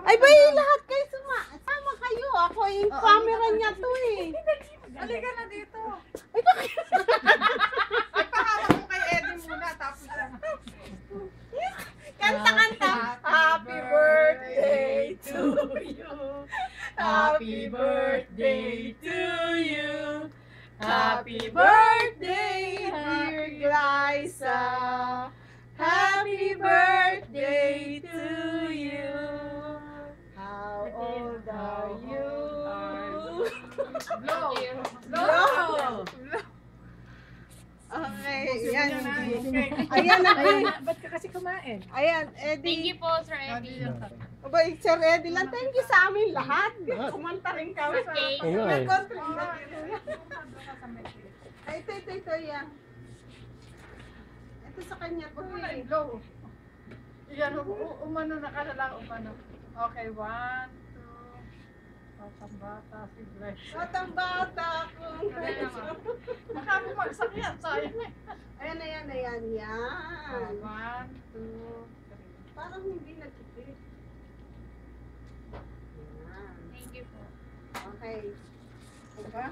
Ay, ba lahat kayo sama kayo. Ako yung camera niya to eh. Halika na dito. Ay, bakit? Ay, pahawak mo kay Eddie muna, tapos yan. Kanta. Happy birthday to you. Happy birthday to you. Happy birthday, dear Glyza. Happy birthday to you. How old are you? Blow. Blow. Okay, yan. Ayan na. Ba't ka kasi kumain? Ayan, Thank Eddie. you po, Sir Eddie. Abay, Sir Eddie lang. Thank you sa amin lahat. Kumanta rin kami. Okay. Oo nga eh. Ay, ito, yan. Ito sa kanya to eh. Blow. Yan, umano na ka na lang, umano. Okay, 1, 2. Batang-bata si Grace. Batang bata kung Baka bumagsak yan, sayang eh. Ayan. Yan. 1, 2, 3. Parang hindi nagtipid. Yan. Thank you po. Okay. Diba?